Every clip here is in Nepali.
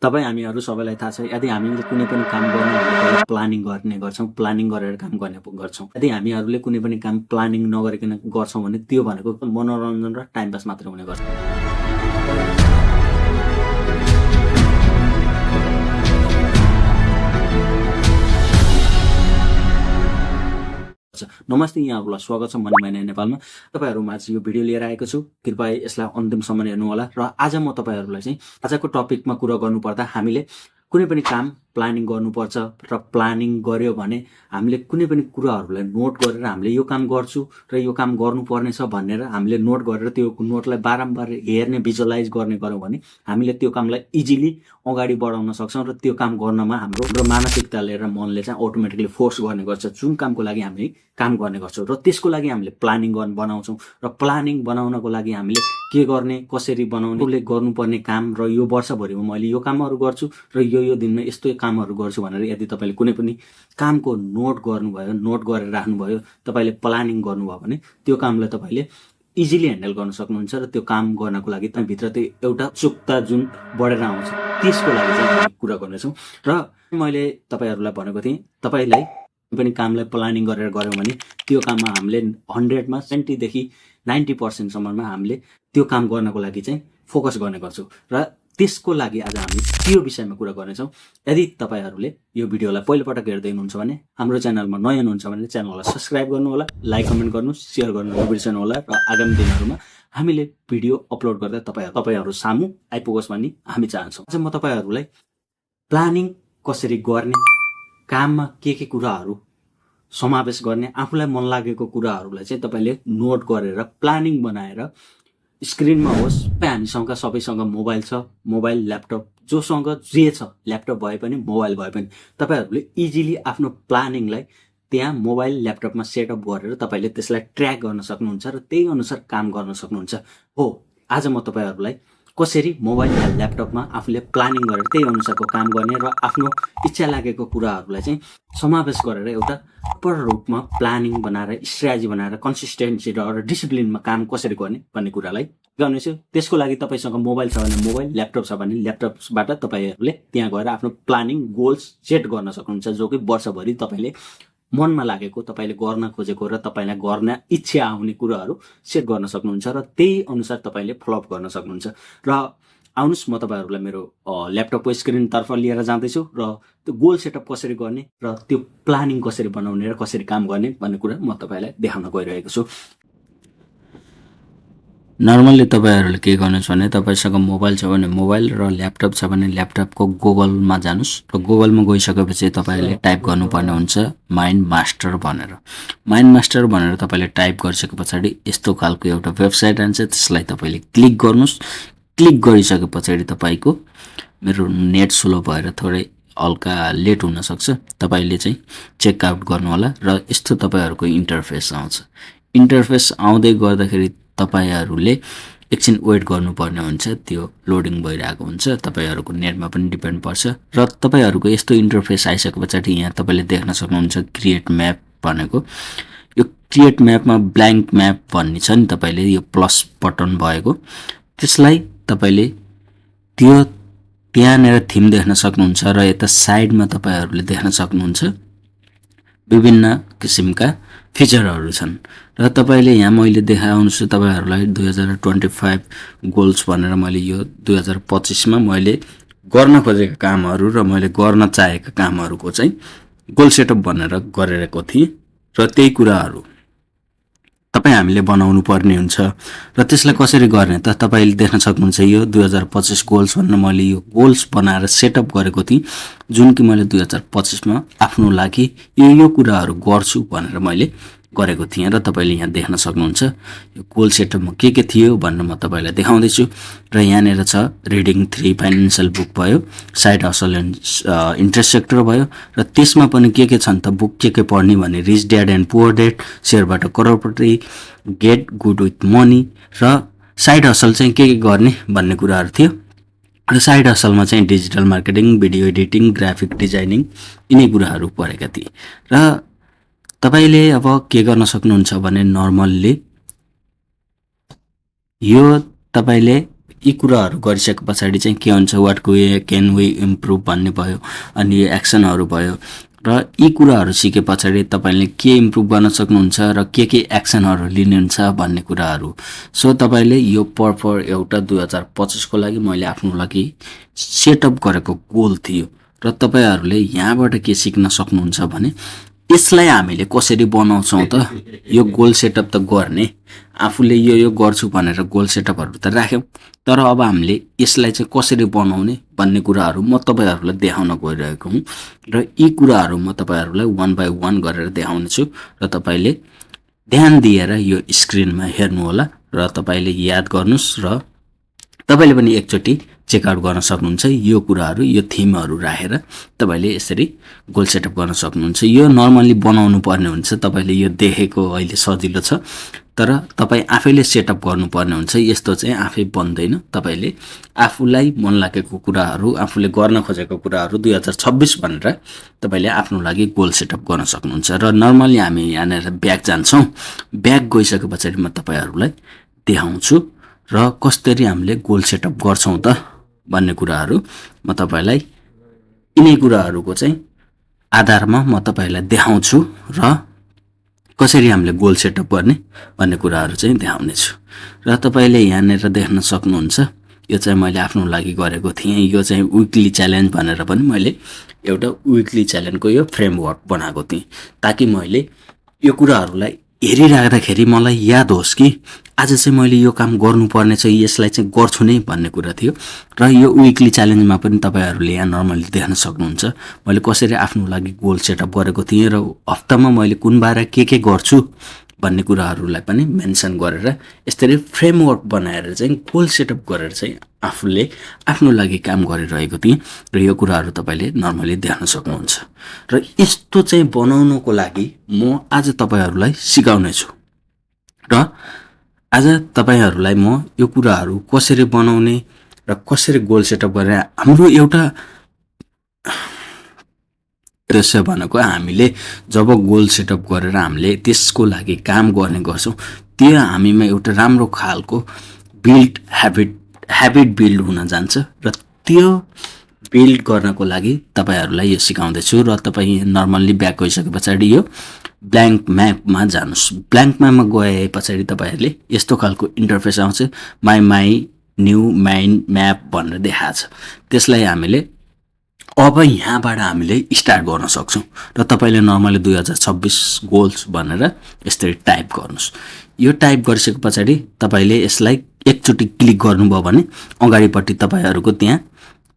तपाईँ हामीहरू सबैलाई थाहा छ, यदि हामीले कुनै पनि काम गर्नु भने पहिला प्लानिङ गर्ने गर्छौँ, प्लानिङ गरेर काम गर्ने गर्छौँ। यदि हामीहरूले कुनै पनि काम प्लानिङ नगरिकन गर्छौँ भने त्यो भनेको मनोरञ्जन र टाइम पास मात्रै हुने गर्छ। नमस्ते, यहाँहरूलाई स्वागत छ मनी माइना नेपालमा। तपाईँहरूमाझ यो भिडियो लिएर आएको छु, कृपया यसलाई अन्तिमसम्म हेर्नुहोला। र आज म तपाईँहरूलाई चाहिँ आजको टपिकमा कुरा गर्नुपर्दा हामीले कुनै पनि काम प्लानिङ गर्नुपर्छ र प्लानिङ गर्यो भने हामीले कुनै पनि कुराहरूलाई नोट गरेर हामीले यो काम गर्छु र यो काम गर्नुपर्नेछ भनेर हामीले नोट गरेर त्यो नोटलाई बारम्बार हेर्ने, भिजुअलाइज गर्ने गऱ्यौँ भने हामीले त्यो कामलाई इजिली अगाडि बढाउन सक्छौँ र त्यो काम गर्नमा हाम्रो मानसिकताले र मनले चाहिँ अटोमेटिकली फोर्स गर्ने गर्छ जुन कामको लागि हामी काम गर्ने गर्छौँ। र त्यसको लागि हामीले प्लानिङ बनाउँछौँ र प्लानिङ बनाउनको लागि हामीले के गर्ने, कसरी बनाउने, उसले गर्नुपर्ने काम र यो वर्षभरिमा मैले यो कामहरू गर्छु र यो दिनमा यस्तो कामहरू गर्छु भनेर यदि तपाईँले कुनै पनि कामको नोट गर्नुभयो, नोट गरेर राख्नुभयो, तपाईँले प्लानिङ गर्नुभयो भने त्यो कामलाई तपाईँले इजिली ह्यान्डल गर्न सक्नुहुन्छ र त्यो काम गर्नको लागि तपाईँभित्र त्यो एउटा उत्सुकता जुन बढेर आउँछ त्यसको लागि चाहिँ हामी कुरा गर्नेछौँ। र मैले तपाईँहरूलाई भनेको थिएँ, तपाईँलाई पनि कामलाई प्लानिङ गरेर गऱ्यौँ भने त्यो काममा हामीले 100मा 70देखि 90%सम्ममा हामीले त्यो काम गर्नको लागि चाहिँ फोकस गर्ने गर्छौँ। र त्यसको लागि आज हामी त्यो विषयमा कुरा गर्नेछौँ। यदि तपाईँहरूले यो भिडियोलाई पहिलोपटक हेर्दै हुनुहुन्छ भने, हाम्रो च्यानलमा नयाँ हुनुहुन्छ भने च्यानललाई सब्सक्राइब गर्नुहोला, लाइक कमेन्ट गर्नु, सेयर गर्नु नबिर्सनुहोला। र आगामी दिनहरूमा हामीले भिडियो अपलोड गर्दा तपाईँहरू सामु आइपुगोस् भन्ने हामी चाहन्छौँ। आज म तपाईँहरूलाई प्लानिङ कसरी गर्ने, काममा के कुराहरू समावेश गर्ने, आफूलाई मन लागेको कुराहरूलाई चाहिँ तपाईँले नोट गरेर प्लानिङ बनाएर स्क्रिनमा होस्, हामीसँग सबैसँग मोबाइल छ, मोबाइल ल्यापटप जोसँग जे छ, ल्यापटप भए पनि मोबाइल भए पनि तपाईँहरूले इजिली आफ्नो प्लानिङलाई त्यहाँ मोबाइल ल्यापटपमा सेटअप गरेर तपाईँले त्यसलाई ट्र्याक गर्न सक्नुहुन्छ र त्यही अनुसार काम गर्न सक्नुहुन्छ। हो, आज म तपाईँहरूलाई कसरी मोबाइल या ल्यापटपमा आफूले प्लानिङ गरेर त्यही अनुसारको काम गर्ने र आफ्नो इच्छा लागेको कुराहरूलाई चाहिँ समावेश गरेर एउटा प्रपर रूपमा प्लानिङ बनाएर, स्ट्र्याटेजी बनाएर, कन्सिस्टेन्सी र डिसिप्लिनमा काम कसरी गर्ने भन्ने कुरालाई गर्नेछु। त्यसको लागि तपाईँसँग मोबाइल छ भने मोबाइल, ल्यापटप छ भने ल्यापटपबाट तपाईँहरूले त्यहाँ गएर आफ्नो प्लानिङ गोल्स सेट गर्न सक्नुहुन्छ, जो कि वर्षभरि तपाईँले मनमा लागेको, तपाईँले गर्न खोजेको र तपाईँलाई गर्न इच्छा आउने कुराहरू सेट गर्न सक्नुहुन्छ र त्यही अनुसार तपाईँले फलोअप गर्न सक्नुहुन्छ। र आउनुहोस्, म तपाईँहरूलाई मेरो ल्यापटपको स्क्रिनतर्फ लिएर जाँदैछु र त्यो गोल सेटअप कसरी गर्ने र त्यो प्लानिङ कसरी बनाउने र कसरी काम गर्ने भन्ने कुरा म तपाईँलाई देखाउन गइरहेको छु। नर्मल्ली तपाईँहरूले के गर्नुहोस् भने, तपाईँसँग मोबाइल छ भने मोबाइल र ल्यापटप छ भने ल्यापटपको गुगलमा जानुहोस् र गुगलमा गइसकेपछि तपाईँले टाइप गर्नुपर्ने हुन्छ माइन्ड मास्टर भनेर। माइन्ड मास्टर भनेर तपाईँले टाइप गरिसके पछाडि यस्तो खालको एउटा वेबसाइट आउँछ, त्यसलाई तपाईँले क्लिक गर्नुहोस्। क्लिक गरिसके पछाडि तपाईँको मेरो नेट स्लो भएर थोरै हल्का लेट हुनसक्छ, तपाईँले चाहिँ चेकआउट गर्नुहोला र यस्तो तपाईँहरूको इन्टरफेस आउँछ। इन्टरफेस आउँदै गर्दाखेरि तपाईँहरूले एकछिन वेट गर्नुपर्ने हुन्छ, त्यो लोडिङ भइरहेको हुन्छ, तपाईँहरूको नेटमा पनि डिपेन्ड पर्छ। र तपाईँहरूको यस्तो इन्टरफेस आइसके पछाडि यहाँ तपाईँले देख्न सक्नुहुन्छ क्रिएट म्याप भनेको। यो क्रिएट म्यापमा ब्ल्याङ्क म्याप भन्ने छ नि, तपाईँले यो प्लस बटन भएको त्यसलाई तपाईँले त्यहाँनिर थिम देख्न सक्नुहुन्छ र यता साइडमा तपाईँहरूले देख्न सक्नुहुन्छ विभिन्न किसिमका फिचरहरू छन्। र तपाईँले यहाँ मैले देखाउनुछु तपाईँहरूलाई 2025 गोल्स भनेर मैले यो 2025मा मैले गर्न खोजेका कामहरू र मैले गर्न चाहेका कामहरूको चाहिँ गोल सेटअप भनेर गरेको थिएँ र त्यही कुराहरू हामीले बनाउनु पर्ने हुन्छ। र त्यसलाई कसरी गर्ने त तपाईँले देख्न सक्नुहुन्छ, यो 2025 गोल्स भनेर मैले यो गोल्स बनाएर सेटअप गरेको थिएँ, जुन कि मैले 2025मा आफ्नो लागि यो कुराहरू गर्छु भनेर मैले गरेको थिएँ। र तपाईँले यहाँ देख्न सक्नुहुन्छ यो गोल सेटअपमा के थियो भनेर म तपाईँलाई देखाउँदैछु। र यहाँनिर छ रिडिङ 3 फाइनेन्सियल बुक भयो, side hustle and interest sector भयो, र त्यसमा पनि के छन् त बुक के पढ्ने भने rich dad and poor dad, शेयरबाट करोडपति, गेट गुड विथ मनी र साइड हसल चाहिँ के गर्ने भन्ने कुराहरू थियो। र साइड हसलमा चाहिँ digital marketing, video editing, graphic designing यिनै कुराहरू पढेका थिए। र तपाईँले अब के गर्न सक्नुहुन्छ भने नर्मल्ली यो तपाईँले यी कुराहरू गरिसके पछाडि चाहिँ के हुन्छ, वाट क्यान वी इम्प्रुभ भन्ने भयो, अनि एक्सनहरू भयो। र यी कुराहरू सिके पछाडि तपाईँले के इम्प्रुभ गर्न सक्नुहुन्छ र के एक्सनहरू लिनुहुन्छ भन्ने कुराहरू। सो तपाईँले यो पर्पर एउटा 2025को लागि मैले आफ्नो लागि सेटअप गरेको गोल थियो र तपाईँहरूले यहाँबाट के सिक्न सक्नुहुन्छ भने यसलाई हामीले कसरी बनाउँछौँ त। यो गोल सेटअप त गर्ने, आफूले यो गर्छु भनेर गोल सेटअपहरू त राख्यौँ, तर अब हामीले यसलाई चाहिँ कसरी बनाउने भन्ने कुराहरू म तपाईँहरूलाई देखाउन गइरहेको हुँ र यी कुराहरू म तपाईँहरूलाई 1 by 1 गरेर देखाउने छु र तपाईँले ध्यान दिएर यो स्क्रिनमा हेर्नुहोला र तपाईँले याद गर्नुहोस् र तपाईँले पनि एकचोटि चेकआउट गर्न सक्नुहुन्छ। यो कुराहरू, यो थिमहरू राखेर तपाईँले यसरी गोल सेटअप गर्न सक्नुहुन्छ। यो नर्मल्ली बनाउनु पर्ने हुन्छ, तपाईँले यो देखेको अहिले सजिलो छ, तर तपाईँ आफैले सेटअप गर्नुपर्ने हुन्छ। यस्तो चाहिँ आफै बन्दैन। तपाईँले आफूलाई मन लागेको कुराहरू, आफूले गर्न खोजेको कुराहरू 2026 भनेर तपाईँले आफ्नो लागि गोल सेटअप गर्न सक्नुहुन्छ। र नर्मल्ली हामी यहाँनिर ब्याक जान्छौँ। ब्याक गइसके पछाडि म तपाईँहरूलाई देखाउँछु र कसरी हामीले गोल सेटअप गर्छौँ त भन्ने कुराहरू म तपाईँलाई यिनै कुराहरूको चाहिँ आधारमा म तपाईँलाई देखाउँछु र कसरी हामीले गोल सेटअप गर्ने भन्ने कुराहरू चाहिँ देखाउनेछु। र तपाईँले यहाँनिर देख्न सक्नुहुन्छ, यो चाहिँ मैले आफ्नो लागि गरेको थिएँ। यो चाहिँ विकली च्यालेन्ज भनेर पनि मैले एउटा विकली च्यालेन्जको यो फ्रेमवर्क बनाएको थिएँ, ताकि मैले यो कुराहरूलाई हेरिराख्दाखेरि मलाई याद होस् कि आज चाहिँ मैले यो काम गर्नुपर्ने छ, यसलाई चाहिँ गर्छु नै भन्ने कुरा थियो। र यो विकली च्यालेन्जमा पनि तपाईँहरूले यहाँ नर्मली देख्न सक्नुहुन्छ मैले कसरी आफ्नो लागि गोल सेटअप गरेको थिएँ र हप्तामा मैले कुन बार के गर्छु भन्ने कुराहरूलाई पनि मेन्सन गरेर यसरी फ्रेमवर्क बनाएर चाहिँ गोल सेटअप गरेर चाहिँ आफूले आफ्नो लागि काम गरिरहेको थिएँ र यो कुराहरू तपाईँले नर्मली देख्न सक्नुहुन्छ। र यस्तो चाहिँ बनाउनको लागि म आज तपाईँहरूलाई सिकाउने छु र आज तपाईँहरूलाई म यो कुराहरू कसरी बनाउने र कसरी गोल सेटअप गरेर हाम्रो एउटा उद्देश्य भनेको हामीले जब गोल सेटअप गरेर हामीले त्यसको लागि काम गर्ने गर्छौँ, त्यो हामीमा एउटा राम्रो खालको ह्याबिट बिल्ड हुन जान्छ र त्यो बिल्ड गर्नको लागि तपाईँहरूलाई यो सिकाउँदैछु। र तपाईँ नर्मल्ली ब्याक गइसके पछाडि यो ब्ल्याङ्क म्यापमा जानुहोस्। ब्ल्याङ्क म्यापमा गए पछाडि तपाईँहरूले यस्तो खालको इन्टरफेस आउँछ, माई न्यू माइन्ड म्याप भनेर देखाएको छ। त्यसलाई हामीले अब यहाँबाट हामीले स्टार्ट गर्न सक्छौँ र तपाईँले नर्मली 2026 गोल्स भनेर यसरी टाइप गर्नुहोस्। यो टाइप गरिसके पछाडि तपाईँले यसलाई एकचोटि क्लिक गर्नुभयो भने अगाडिपट्टि तपाईँहरूको त्यहाँ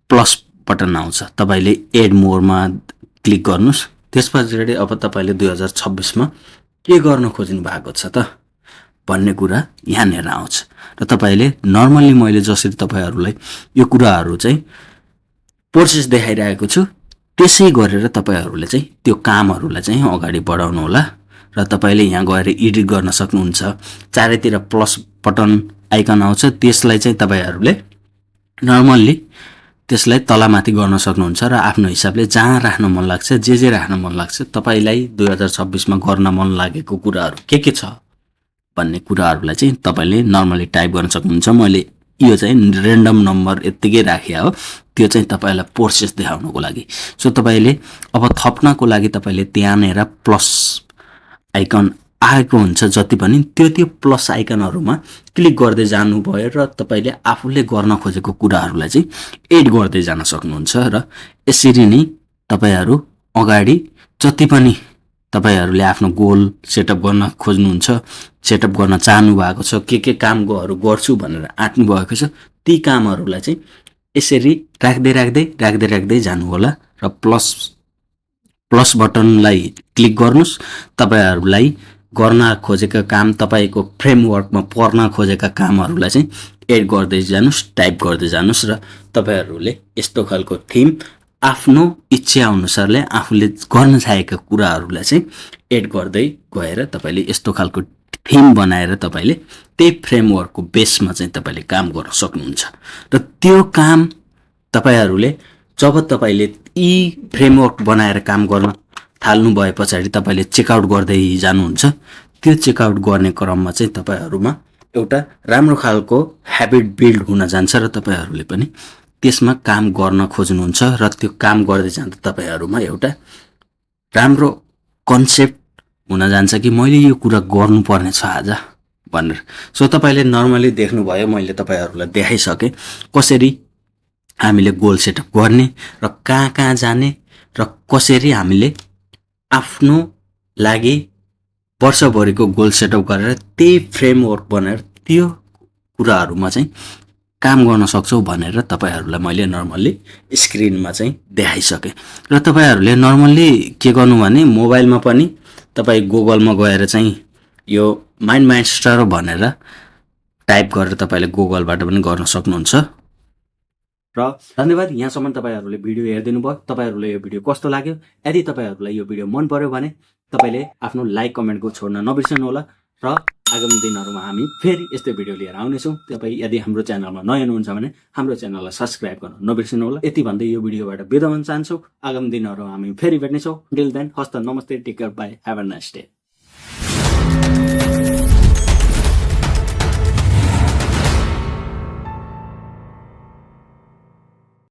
प्लस बटन आउँछ, तपाईँले एड मोरमा क्लिक गर्नुहोस्। त्यस पछाडि अब तपाईँले 2026मा के गर्न खोज्नु भएको छ त भन्ने कुरा यहाँनिर आउँछ र तपाईँले नर्मल्ली मैले जसरी तपाईँहरूलाई यो कुराहरू चाहिँ प्रोसेस देखाइरहेको छु त्यसै गरेर तपाईँहरूले चाहिँ त्यो कामहरूलाई चाहिँ अगाडि बढाउनु होला। र तपाईँले यहाँ गएर एडिट गर्न सक्नुहुन्छ। चारैतिर प्लस बटन आइकन आउँछ, त्यसलाई चाहिँ तपाईँहरूले नर्मल्ली त्यसलाई तलमाथि गर्न सक्नुहुन्छ र आफ्नो हिसाबले जहाँ राख्न मन लाग्छ, जे राख्न मन लाग्छ, तपाईँलाई 2026मा गर्न मन लागेको कुराहरू के छ भन्ने कुराहरूलाई चाहिँ तपाईँले नर्मली टाइप गर्न सक्नुहुन्छ। मैले यो चाहिँ रेन्डम नम्बर यत्तिकै राखिया हो, त्यो चाहिँ तपाईँलाई प्रोसेस देखाउनको लागि। सो तपाईँले अब थप्नको लागि तपाईँले त्यहाँनिर प्लस आइकन आएको हुन्छ, जति पनि त्यो प्लस आइकनहरूमा क्लिक गर्दै जानुभयो र तपाईँले आफूले गर्न खोजेको कुराहरूलाई चाहिँ एड गर्दै जान सक्नुहुन्छ। र यसरी नै तपाईँहरू अगाडि जति पनि तपाईँहरूले आफ्नो गोल सेटअप गर्न खोज्नुहुन्छ, सेटअप गर्न चाहनु भएको छ, के कामहरू गर्छु भनेर आँट्नु भएको छ, ती कामहरूलाई चाहिँ यसरी राख्दै जानु होला र प्लस बटनलाई क्लिक गर्नुहोस्। तपाईँहरूलाई गर्न खोजेका काम, तपाईँको फ्रेमवर्कमा पर्न खोजेका कामहरूलाई चाहिँ एड गर्दै जानुहोस्, टाइप गर्दै जानुहोस् र तपाईँहरूले यस्तो खालको थिम आफ्नो इच्छा अनुसारले आफूले गर्न चाहेका कुराहरूलाई चाहिँ एड गर्दै गएर तपाईँले यस्तो खालको थिम बनाएर तपाईँले त्यही फ्रेमवर्कको बेसमा चाहिँ तपाईँले काम गर्न सक्नुहुन्छ। र त्यो काम तपाईँहरूले जब तपाईँले यी फ्रेमवर्क बनाएर काम गर्न थाल्नु भए पछाडि तपाईँले चेकआउट गर्दै जानुहुन्छ। त्यो चेकआउट गर्ने क्रममा चाहिँ तपाईँहरूमा एउटा राम्रो खालको ह्याबिट बिल्ड हुन जान्छ र तपाईँहरूले पनि त्यसमा काम गर्न खोज्नुहुन्छ र त्यो काम गर्दै जाँदा तपाईँहरूमा एउटा राम्रो कन्सेप्ट हुन जान्छ कि मैले यो कुरा गर्नुपर्ने छ आज भनेर। सो तपाईँले नर्मली देख्नुभयो, मैले तपाईँहरूलाई देखाइसकेँ कसरी हामीले गोल सेटअप गर्ने र कहाँ कहाँ जाने र कसरी हामीले आफ्नो लागि वर्षभरिको गोल सेटअप गरेर त्यही फ्रेमवर्क बनाएर त्यो कुराहरूमा चाहिँ काम गर्न सक्छौँ भनेर तपाईँहरूलाई मैले नर्मल्ली स्क्रिनमा चाहिँ देखाइसकेँ। र तपाईँहरूले नर्मल्ली के गर्नु भने मोबाइलमा पनि तपाईँ गुगलमा गएर चाहिँ यो माइन्ड मास्टर भनेर टाइप गरेर तपाईँले गुगलबाट पनि गर्न सक्नुहुन्छ। र धन्यवाद, यहाँसम्म तपाईँहरूले भिडियो हेरिदिनु भयो। तपाईँहरूले यो भिडियो कस्तो लाग्यो? यदि तपाईँहरूलाई यो भिडियो मन पर्यो भने तपाईँले आफ्नो लाइक कमेन्टको छोड्न नबिर्सनु होला र आगामी दिनहरूमा हामी फेरि यस्तै भिडियो लिएर आउनेछौँ। तपाईँ यदि हाम्रो च्यानलमा नयाँ हुनुहुन्छ भने हाम्रो च्यानललाई सब्सक्राइब गर्न नबिर्सनु होला। यति भन्दै यो भिडियोबाट बिदा हुन चाहन्छौँ। आगामी दिनहरूमा हामी फेरि भेट्नेछौँ। टिल देन हस्त, नमस्ते, take care, bye, have a nice day.